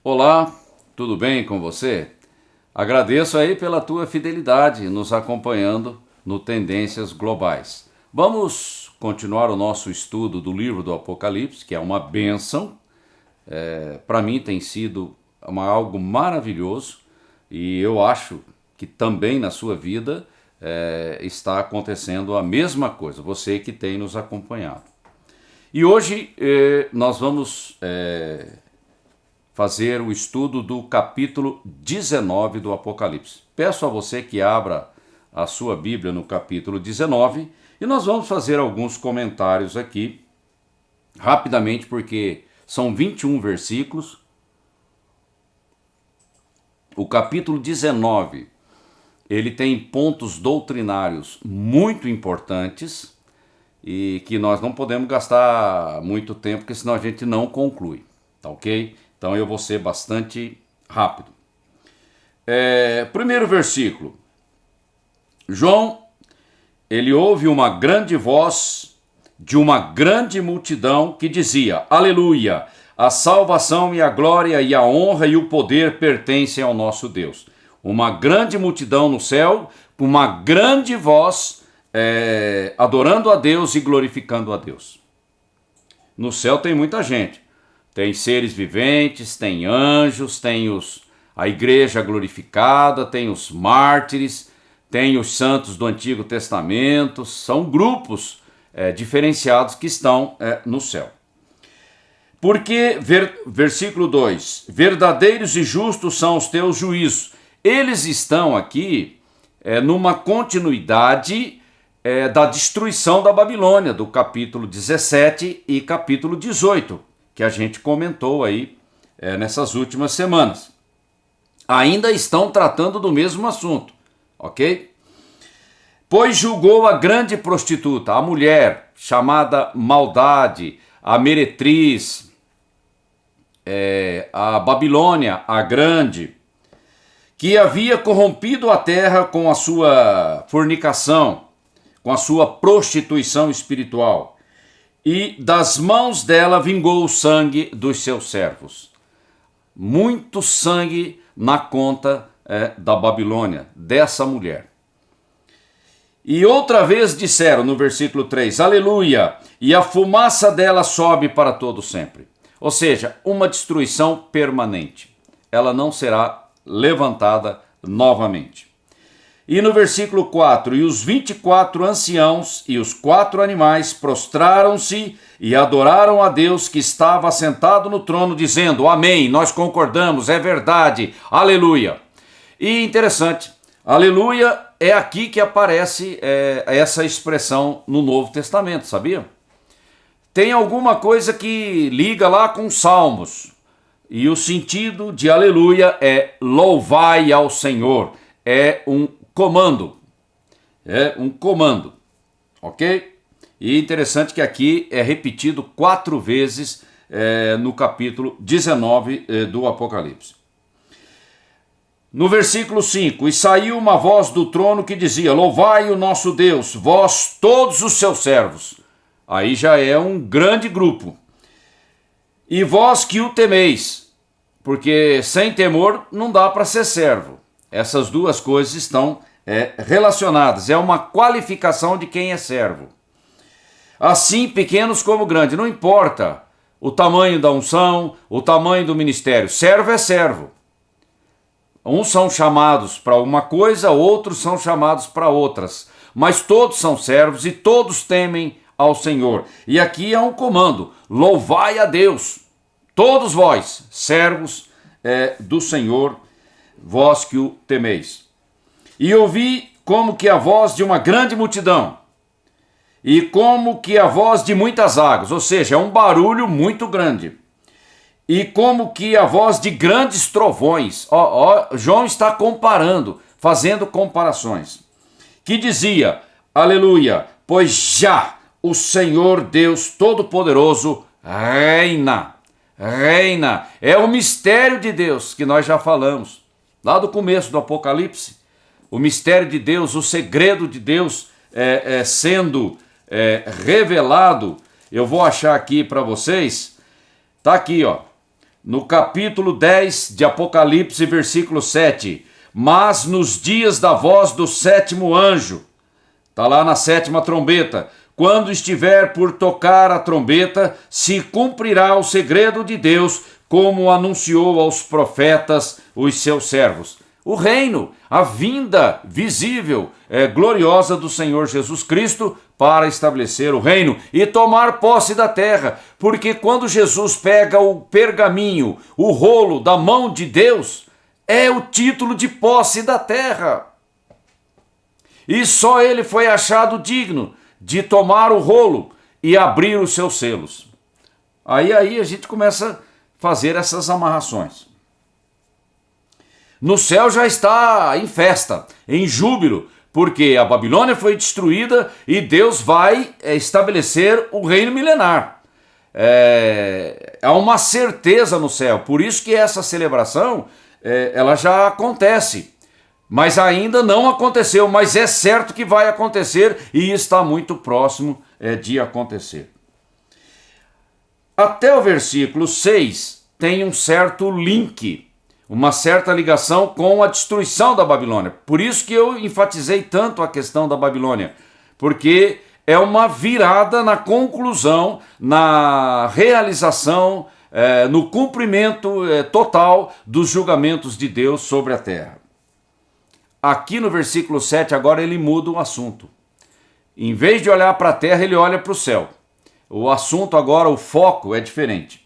Olá, tudo bem com você? Agradeço aí pela tua fidelidade nos acompanhando no Tendências Globais. Vamos continuar o nosso estudo do livro do Apocalipse, que é uma bênção. Para mim tem sido algo maravilhoso e eu acho que também na sua vida está acontecendo a mesma coisa, você que tem nos acompanhado. E hoje nós vamos fazer o estudo do capítulo 19 do Apocalipse. Peço a você que abra a sua Bíblia no capítulo 19 e nós vamos fazer alguns comentários aqui, rapidamente, porque são 21 versículos. O capítulo 19, ele tem pontos doutrinários muito importantes e que nós não podemos gastar muito tempo, porque senão a gente não conclui, tá ok? Então eu vou ser bastante rápido. Primeiro versículo. João, ele ouve uma grande voz de uma grande multidão que dizia: Aleluia! A salvação e a glória e a honra e o poder pertencem ao nosso Deus. Uma grande multidão no céu, com uma grande voz, adorando a Deus e glorificando a Deus. No céu tem muita gente. Tem seres viventes, tem anjos, tem a igreja glorificada, tem os mártires, tem os santos do Antigo Testamento. São grupos diferenciados que estão no céu. Porque, versículo 2, verdadeiros e justos são os teus juízos. Eles estão aqui numa continuidade da destruição da Babilônia, do capítulo 17 e capítulo 18. Que a gente comentou aí nessas últimas semanas. Ainda estão tratando do mesmo assunto, ok? Pois julgou a grande prostituta, a mulher chamada Maldade, a meretriz, a Babilônia, a grande, que havia corrompido a terra com a sua fornicação, com a sua prostituição espiritual. E das mãos dela vingou o sangue dos seus servos. Muito sangue na conta da Babilônia, dessa mulher. E outra vez disseram no versículo 3, Aleluia, e a fumaça dela sobe para todo sempre. Ou seja, uma destruição permanente. Ela não será levantada novamente. E no versículo 4, e os 24 anciãos e os 4 animais prostraram-se e adoraram a Deus que estava assentado no trono, dizendo, Amém, nós concordamos, é verdade, aleluia. E interessante, aleluia é aqui que aparece essa expressão no Novo Testamento, sabia? Tem alguma coisa que liga lá com Salmos, e o sentido de aleluia é louvai ao Senhor, é um comando, ok? E interessante que aqui é repetido 4 vezes no capítulo 19 do Apocalipse. No versículo 5, e saiu uma voz do trono que dizia, louvai o nosso Deus, vós todos os seus servos. Aí já é um grande grupo. E vós que o temeis, porque sem temor não dá para ser servo. Essas duas coisas estão relacionadas, é uma qualificação de quem é servo. Assim, pequenos como grandes, não importa o tamanho da unção, o tamanho do ministério, servo é servo. Uns são chamados para uma coisa, outros são chamados para outras, mas todos são servos e todos temem ao Senhor. E aqui é um comando, louvai a Deus, todos vós, servos do Senhor, vós que o temeis. E ouvi como que a voz de uma grande multidão, e como que a voz de muitas águas, ou seja, é um barulho muito grande, e como que a voz de grandes trovões. João está comparando, fazendo comparações, que dizia, aleluia, pois já o Senhor Deus Todo-Poderoso reina, é o mistério de Deus que nós já falamos, lá do começo do Apocalipse, o mistério de Deus, o segredo de Deus sendo revelado. Eu vou achar aqui para vocês, tá aqui, ó. no capítulo 10 de Apocalipse, versículo 7. Mas nos dias da voz do sétimo anjo, está lá na sétima trombeta, quando estiver por tocar a trombeta, se cumprirá o segredo de Deus, como anunciou aos profetas, os seus servos. O reino, a vinda visível, gloriosa do Senhor Jesus Cristo para estabelecer o reino e tomar posse da terra. Porque quando Jesus pega o pergaminho, o rolo da mão de Deus, é o título de posse da terra. E só ele foi achado digno de tomar o rolo e abrir os seus selos. Aí a gente começa a fazer essas amarrações. No céu já está em festa, em júbilo, porque a Babilônia foi destruída e Deus vai estabelecer o reino milenar. Há uma certeza no céu, por isso que essa celebração ela já acontece. Mas ainda não aconteceu, mas é certo que vai acontecer e está muito próximo de acontecer. Até o versículo 6 tem um certo link, uma certa ligação com a destruição da Babilônia. Por isso que eu enfatizei tanto a questão da Babilônia, porque é uma virada na conclusão, na realização, no cumprimento total dos julgamentos de Deus sobre a terra. Aqui no versículo 7, agora ele muda o assunto. Em vez de olhar para a terra, ele olha para o céu. O assunto agora, o foco é diferente.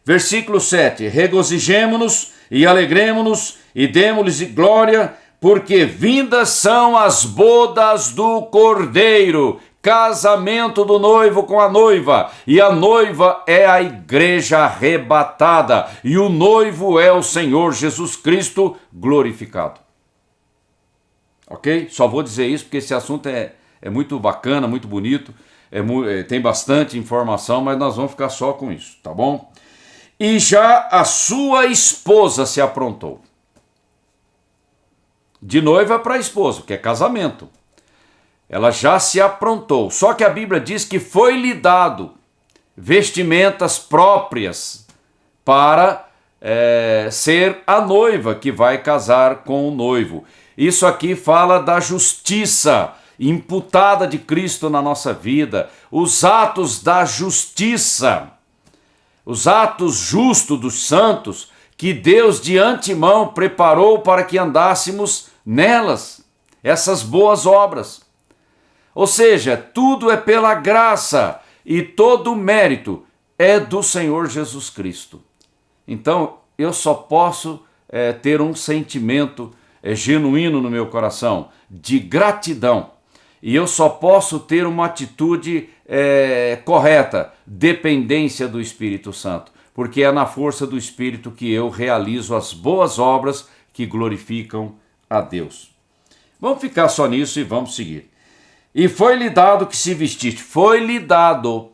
Versículo 7, regozijemo-nos e alegremo-nos e demo-lhes glória, porque vindas são as bodas do Cordeiro, casamento do noivo com a noiva, e a noiva é a igreja arrebatada, e o noivo é o Senhor Jesus Cristo glorificado. Ok? Só vou dizer isso porque esse assunto é muito bacana, muito bonito, tem bastante informação, mas nós vamos ficar só com isso, tá bom? E já a sua esposa se aprontou. De noiva para esposa, que é casamento. Ela já se aprontou. Só que a Bíblia diz que foi-lhe dado vestimentas próprias para ser a noiva que vai casar com o noivo. Isso aqui fala da justiça imputada de Cristo na nossa vida, os atos da justiça, os atos justos dos santos que Deus de antemão preparou para que andássemos nelas, essas boas obras. Ou seja, tudo é pela graça e todo o mérito é do Senhor Jesus Cristo. Então, eu só posso ter um sentimento genuíno no meu coração de gratidão. E eu só posso ter uma atitude correta, dependência do Espírito Santo, porque é na força do Espírito que eu realizo as boas obras que glorificam a Deus. Vamos ficar só nisso e vamos seguir. E foi-lhe dado que se vestisse. Foi-lhe dado.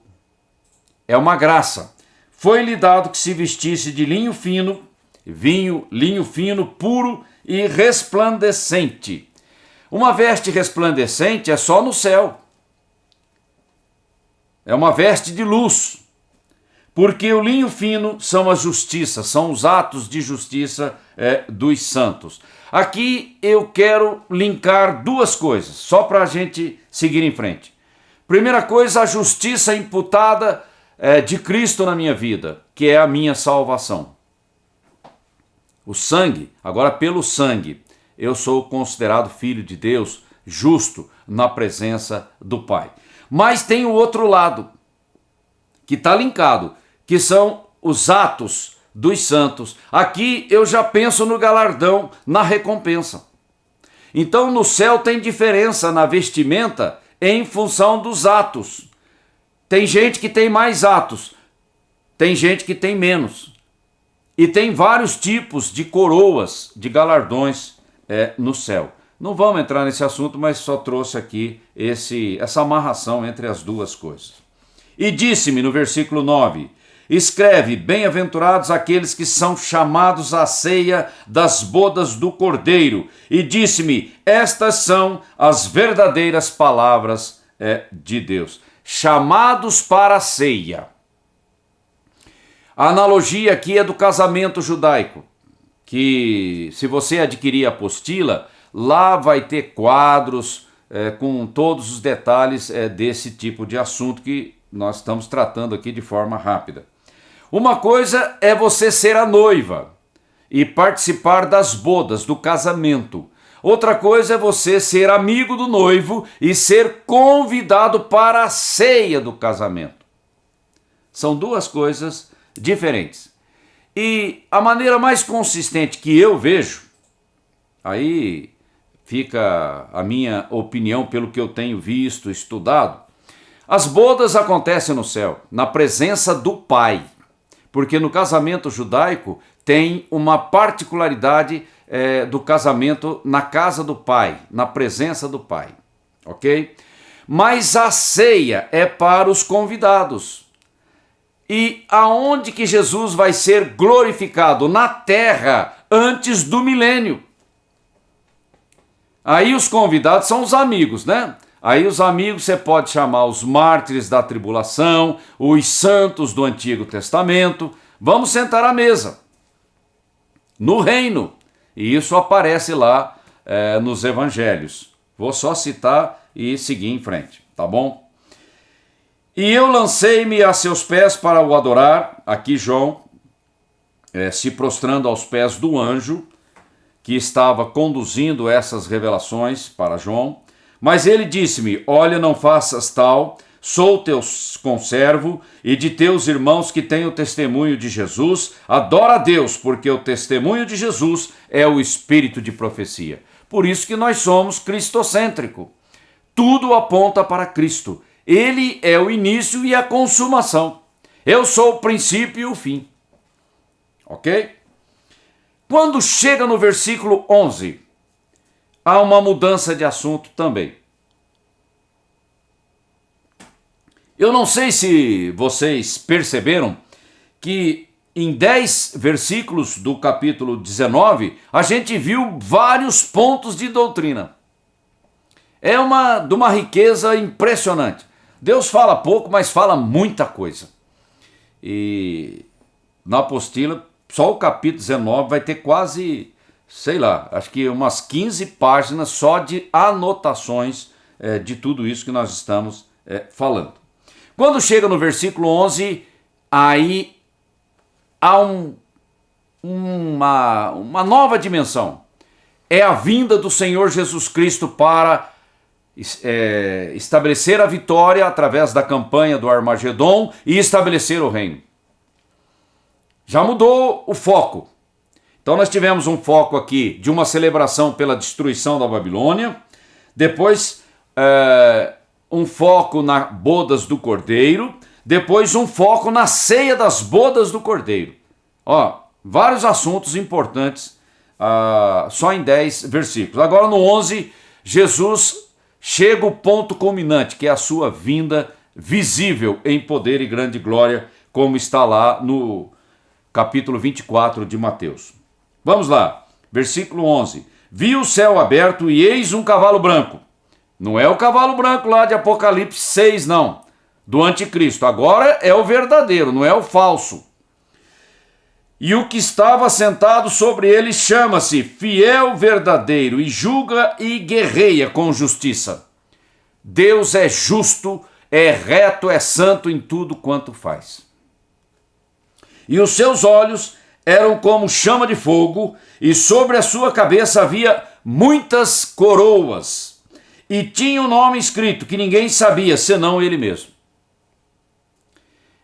É uma graça. Foi-lhe dado que se vestisse de linho fino, linho fino, puro e resplandecente. Uma veste resplandecente é só no céu. É uma veste de luz. Porque o linho fino são a justiça, são os atos de justiça dos santos. Aqui eu quero linkar duas coisas, só para a gente seguir em frente. Primeira coisa, a justiça imputada de Cristo na minha vida, que é a minha salvação. O sangue, agora pelo sangue, eu sou considerado filho de Deus, justo na presença do Pai. Mas tem o outro lado, que está linkado, que são os atos dos santos. Aqui eu já penso no galardão, na recompensa. Então no céu tem diferença na vestimenta em função dos atos. Tem gente que tem mais atos, tem gente que tem menos. E tem vários tipos de coroas, de galardões no céu. Não vamos entrar nesse assunto, mas só trouxe aqui essa amarração entre as duas coisas. E disse-me no versículo 9, escreve, bem-aventurados aqueles que são chamados à ceia das bodas do Cordeiro. E disse-me, estas são as verdadeiras palavras de Deus. Chamados para a ceia. A analogia aqui é do casamento judaico, que se você adquirir a apostila, lá vai ter quadros com todos os detalhes desse tipo de assunto que nós estamos tratando aqui de forma rápida. Uma coisa é você ser a noiva e participar das bodas, do casamento. Outra coisa é você ser amigo do noivo e ser convidado para a ceia do casamento. São duas coisas diferentes. E a maneira mais consistente que eu vejo, aí fica a minha opinião pelo que eu tenho visto, estudado, as bodas acontecem no céu, na presença do Pai. Porque no casamento judaico tem uma particularidade do casamento na casa do Pai, na presença do Pai, ok? Mas a ceia é para os convidados. E aonde que Jesus vai ser glorificado? Na terra, antes do milênio. Aí os convidados são os amigos, né? Aí os amigos você pode chamar os mártires da tribulação, os santos do Antigo Testamento. Vamos sentar à mesa, no reino. E isso aparece lá nos evangelhos. Vou só citar e seguir em frente, tá bom? E eu lancei-me a seus pés para o adorar. Aqui João se prostrando aos pés do anjo que estava conduzindo essas revelações para João. Mas ele disse-me: olha, não faças tal, sou teu conservo e de teus irmãos que têm o testemunho de Jesus. Adora a Deus, porque o testemunho de Jesus é o espírito de profecia. Por isso que nós somos cristocêntrico. Tudo aponta para Cristo. Ele é o início e a consumação. Eu sou o princípio e o fim. Ok? Quando chega no versículo 11, há uma mudança de assunto também. Eu não sei se vocês perceberam que em 10 versículos do capítulo 19, a gente viu vários pontos de doutrina. É de uma riqueza impressionante. Deus fala pouco, mas fala muita coisa. E na apostila, só o capítulo 19 vai ter quase, sei lá, acho que umas 15 páginas só de anotações de tudo isso que nós estamos falando. Quando chega no versículo 11, aí há uma nova dimensão. É a vinda do Senhor Jesus Cristo para estabelecer a vitória através da campanha do Armagedon e estabelecer o reino. Já mudou o foco. Então nós tivemos um foco aqui de uma celebração pela destruição da Babilônia, depois um foco na bodas do Cordeiro, depois um foco na ceia das bodas do Cordeiro. Ó, vários assuntos importantes só em 10 versículos. Agora no 11, Jesus chega o ponto culminante, que é a sua vinda visível em poder e grande glória, como está lá no capítulo 24 de Mateus. Vamos lá, versículo 11. Vi o céu aberto e eis um cavalo branco. Não é o cavalo branco lá de Apocalipse 6, não, do anticristo. Agora é o verdadeiro, não é o falso. E o que estava sentado sobre ele chama-se Fiel Verdadeiro e julga e guerreia com justiça. Deus é justo, é reto, é santo em tudo quanto faz. E os seus olhos eram como chama de fogo, e sobre a sua cabeça havia muitas coroas, e tinha um nome escrito que ninguém sabia, senão ele mesmo.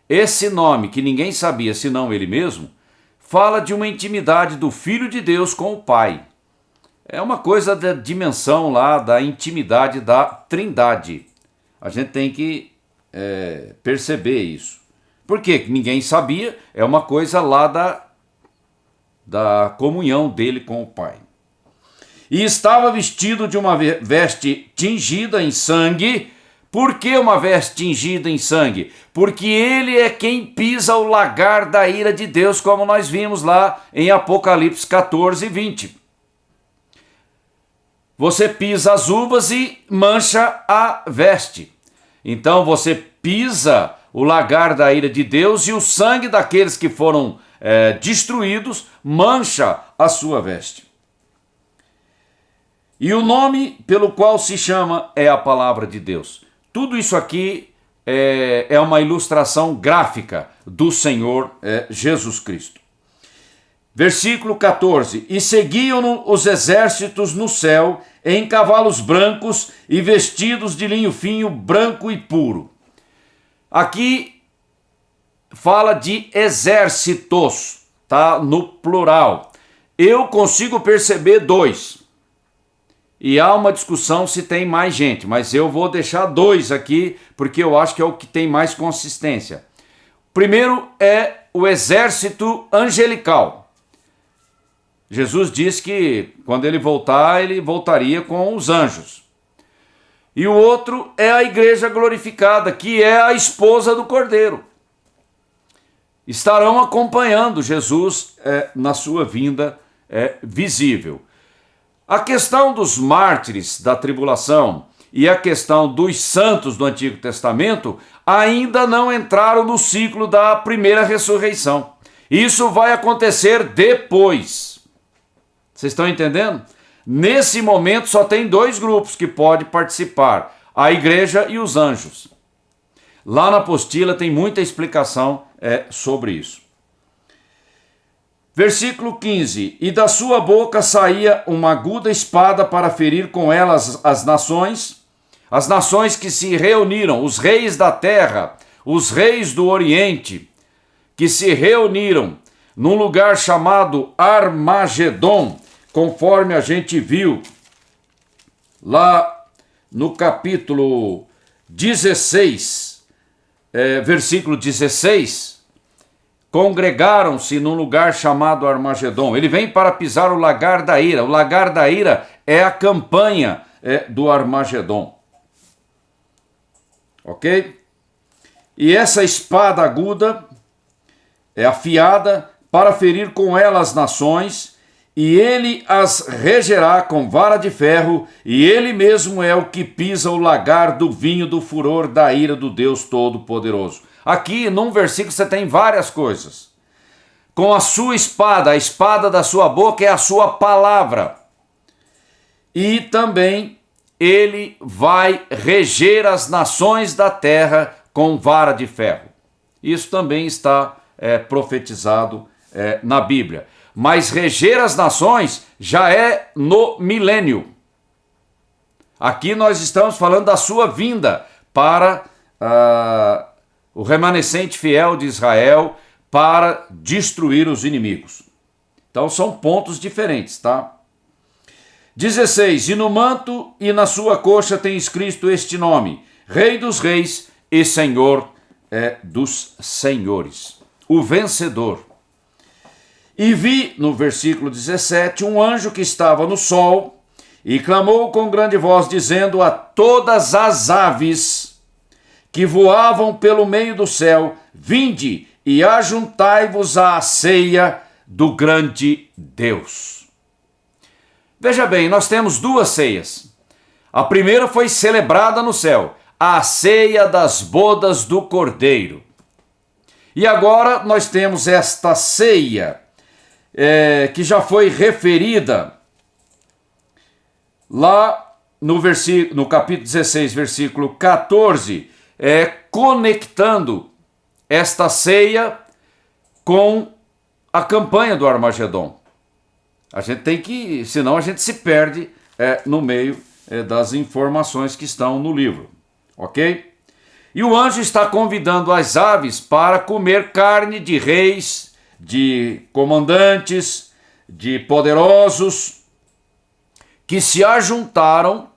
Esse nome que ninguém sabia, senão ele mesmo, fala de uma intimidade do Filho de Deus com o Pai. É uma coisa da dimensão lá da intimidade da Trindade. A gente tem que perceber isso. Por quê? Ninguém sabia, é uma coisa lá da comunhão dele com o Pai. E estava vestido de uma veste tingida em sangue. Por que uma veste tingida em sangue? Porque ele é quem pisa o lagar da ira de Deus, como nós vimos lá em Apocalipse 14, 20. Você pisa as uvas e mancha a veste. Então você pisa o lagar da ira de Deus, e o sangue daqueles que foram destruídos mancha a sua veste. E o nome pelo qual se chama é a palavra de Deus. Tudo isso aqui é uma ilustração gráfica do Senhor Jesus Cristo. Versículo 14: E seguiam-no os exércitos no céu, em cavalos brancos e vestidos de linho fino, branco e puro. Aqui fala de exércitos, tá? No plural. Eu consigo perceber 2. E há uma discussão se tem mais gente, mas eu vou deixar 2 aqui, porque eu acho que é o que tem mais consistência. Primeiro é o exército angelical. Jesus disse que quando ele voltar, ele voltaria com os anjos. E o outro é a igreja glorificada, que é a esposa do Cordeiro. Estarão acompanhando Jesus na sua vinda visível. A questão dos mártires da tribulação e a questão dos santos do Antigo Testamento ainda não entraram no ciclo da primeira ressurreição. Isso vai acontecer depois. Vocês estão entendendo? Nesse momento só tem 2 grupos que podem participar: a igreja e os anjos. Lá na apostila tem muita explicação sobre isso. Versículo 15: E da sua boca saía uma aguda espada para ferir com ela as nações que se reuniram, os reis da terra, os reis do Oriente, que se reuniram num lugar chamado Armagedon, conforme a gente viu lá no capítulo 16, versículo 16, congregaram-se num lugar chamado Armagedon. Ele vem para pisar o lagar da ira. O lagar da ira é a campanha do Armagedon. Ok? E essa espada aguda é afiada para ferir com ela as nações, e ele as regerá com vara de ferro, e ele mesmo é o que pisa o lagar do vinho do furor da ira do Deus Todo-Poderoso. Aqui, num versículo, você tem várias coisas. Com a sua espada, a espada da sua boca é a sua palavra. E também ele vai reger as nações da terra com vara de ferro. Isso também está profetizado na Bíblia. Mas reger as nações já é no milênio. Aqui nós estamos falando da sua vinda para o remanescente fiel de Israel, para destruir os inimigos. Então são pontos diferentes, tá? 16: E no manto e na sua coxa tem escrito este nome: Rei dos Reis e Senhor dos Senhores. O vencedor. E vi, no versículo 17, um anjo que estava no sol e clamou com grande voz, dizendo a todas as aves que voavam pelo meio do céu: Vinde e ajuntai-vos à ceia do grande Deus. Veja bem, nós temos 2 ceias. A primeira foi celebrada no céu, a ceia das bodas do Cordeiro. E agora nós temos esta ceia que já foi referida lá no capítulo 16, versículo 14, conectando esta ceia com a campanha do Armagedon. A gente tem que, senão a gente se perde no meio das informações que estão no livro, ok? E o anjo está convidando as aves para comer carne de reis, de comandantes, de poderosos, que se ajuntaram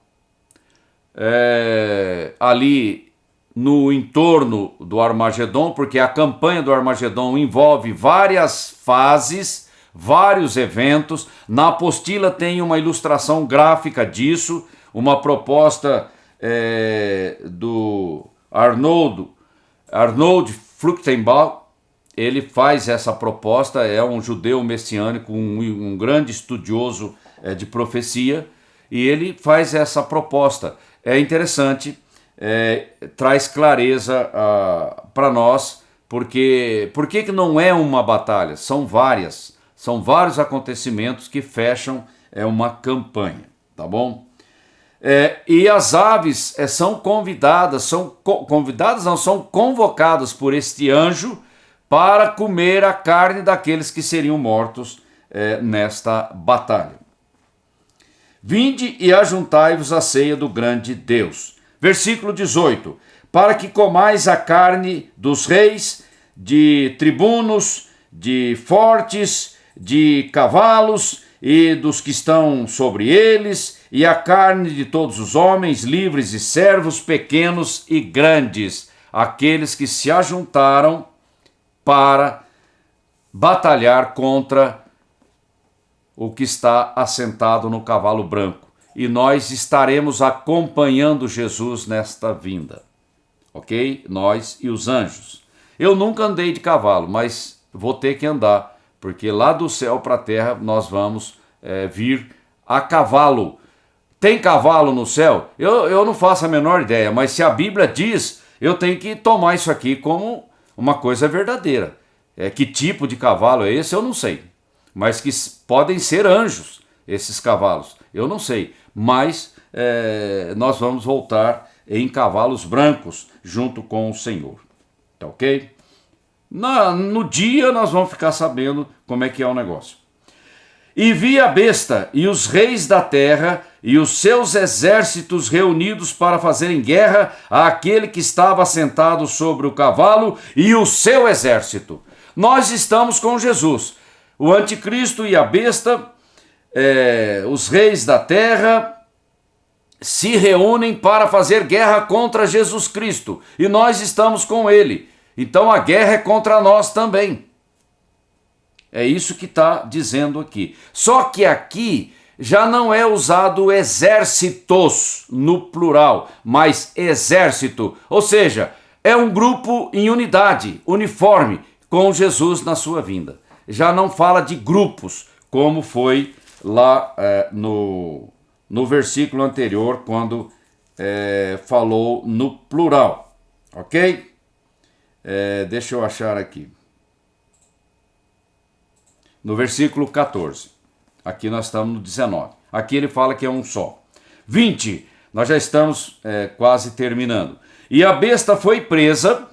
ali no entorno do Armagedon, porque a campanha do Armagedon envolve várias fases, vários eventos. Na apostila tem uma ilustração gráfica disso, uma proposta do Arnold Fruchtenbach. Ele faz essa proposta, é um judeu messiânico, um grande estudioso de profecia, e ele faz essa proposta. É interessante, traz clareza para nós, porque por que não é uma batalha? São vários acontecimentos que fecham uma campanha, tá bom? E as aves são convidadas, são convocadas por este anjo para comer a carne daqueles que seriam mortos nesta batalha. Vinde e ajuntai-vos à ceia do grande Deus. Versículo 18. Para que comais a carne dos reis, de tribunos, de fortes, de cavalos e dos que estão sobre eles, e a carne de todos os homens, livres e servos, pequenos e grandes, aqueles que se ajuntaram para batalhar contra o que está assentado no cavalo branco. E nós estaremos acompanhando Jesus nesta vinda, ok? Nós e os anjos. Eu nunca andei de cavalo, mas vou ter que andar, porque lá do céu para a terra nós vamos vir a cavalo. Tem cavalo no céu? Eu não faço a menor ideia, mas se a Bíblia diz, eu tenho que tomar isso aqui como uma coisa verdadeira. Que tipo de cavalo é esse, eu não sei. Mas que podem ser anjos, esses cavalos. Eu não sei, mas nós vamos voltar em cavalos brancos junto com o Senhor. Tá ok? No dia nós vamos ficar sabendo como é que é o negócio. E vi a besta e os reis da terra e os seus exércitos reunidos para fazerem guerra àquele que estava sentado sobre o cavalo e o seu exército. Nós estamos com Jesus. O anticristo e a besta, os reis da terra, se reúnem para fazer guerra contra Jesus Cristo. E nós estamos com ele. Então a guerra é contra nós também. É isso que está dizendo aqui. Só que aqui já não é usado exércitos no plural, mas exército. Ou seja, é um grupo em unidade, uniforme, com Jesus na sua vinda. Já não fala de grupos, como foi lá no versículo anterior, quando falou no plural. Ok? Deixa eu achar aqui. No versículo 14. Aqui nós estamos no 19. Aqui ele fala que é um só. 20. Nós já estamos quase terminando. E a besta foi presa,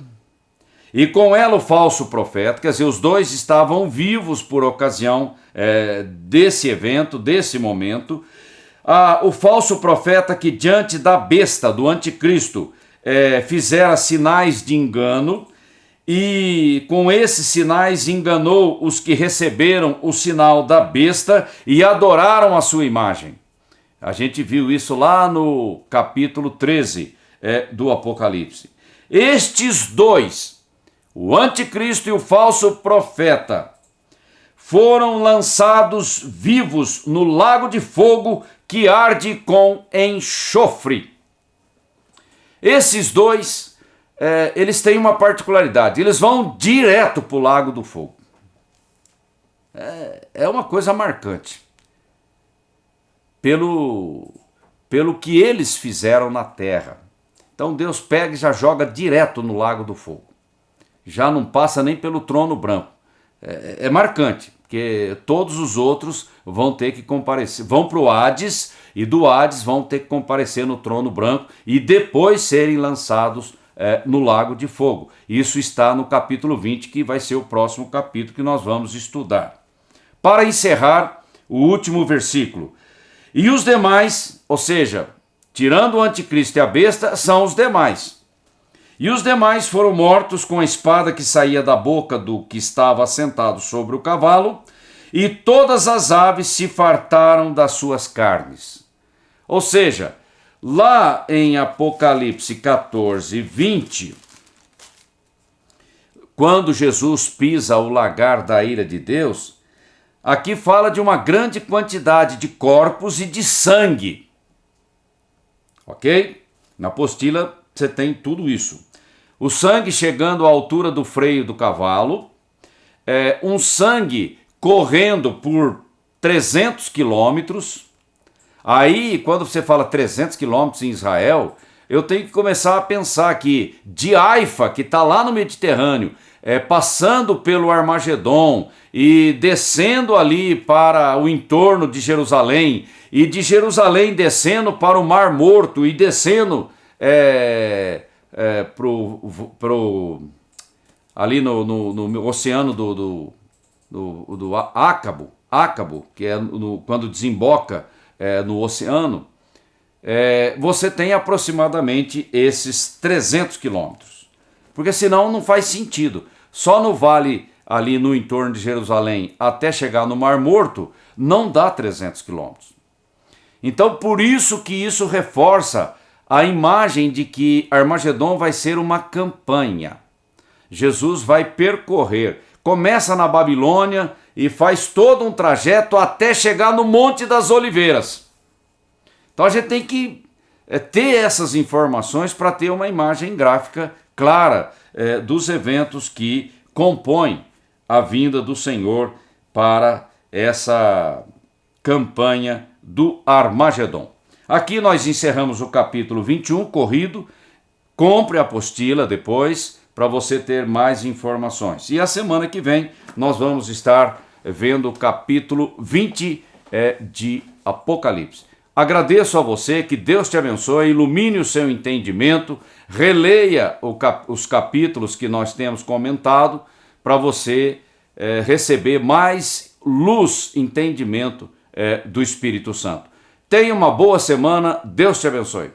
e com ela o falso profeta, quer dizer, os dois estavam vivos por ocasião desse evento, desse momento. O falso profeta que diante da besta, do anticristo, fizera sinais de engano, e com esses sinais enganou os que receberam o sinal da besta e adoraram a sua imagem. A gente viu isso lá no capítulo 13 do Apocalipse. Estes dois, o anticristo e o falso profeta, foram lançados vivos no lago de fogo que arde com enxofre. Esses dois, eles têm uma particularidade, eles vão direto para o lago do fogo. É uma coisa marcante. Pelo que eles fizeram na terra. Então Deus pega e já joga direto no lago do fogo. Já não passa nem pelo trono branco. É marcante, porque todos os outros vão ter que comparecer, vão para o Hades, e do Hades vão ter que comparecer no trono branco e depois serem lançados no lago de fogo. Isso está no capítulo 20, que vai ser o próximo capítulo que nós vamos estudar. Para encerrar, o último versículo. E os demais, ou seja, tirando o anticristo e a besta, são os demais. E os demais foram mortos com a espada que saía da boca do que estava assentado sobre o cavalo, e todas as aves se fartaram das suas carnes. Ou seja, lá em Apocalipse 14, 20, quando Jesus pisa o lagar da ira de Deus, aqui fala de uma grande quantidade de corpos e de sangue. Ok? Na apostila você tem tudo isso. O sangue chegando à altura do freio do cavalo, um sangue correndo por 300 quilômetros. Aí, quando você fala 300 quilômetros em Israel, eu tenho que começar a pensar que de Haifa, que está lá no Mediterrâneo, passando pelo Armagedon e descendo ali para o entorno de Jerusalém, e de Jerusalém descendo para o Mar Morto e descendo ali no oceano do Ácabo, que é quando desemboca no oceano, você tem aproximadamente esses 300 quilômetros. Porque senão não faz sentido. Só no vale ali no entorno de Jerusalém até chegar no Mar Morto não dá 300 quilômetros. Então por isso que isso reforça a imagem de que Armagedon vai ser uma campanha. Jesus vai percorrer, começa na Babilônia e faz todo um trajeto até chegar no Monte das Oliveiras. Então a gente tem que ter essas informações para ter uma imagem gráfica clara dos eventos que compõem a vinda do Senhor para essa campanha do Armagedon. Aqui nós encerramos o capítulo 21, corrido. Compre a apostila depois para você ter mais informações. E a semana que vem nós vamos estar vendo o capítulo 20 de Apocalipse. Agradeço a você, que Deus te abençoe, ilumine o seu entendimento, releia os capítulos que nós temos comentado para você receber mais luz, entendimento do Espírito Santo. Tenha uma boa semana, Deus te abençoe.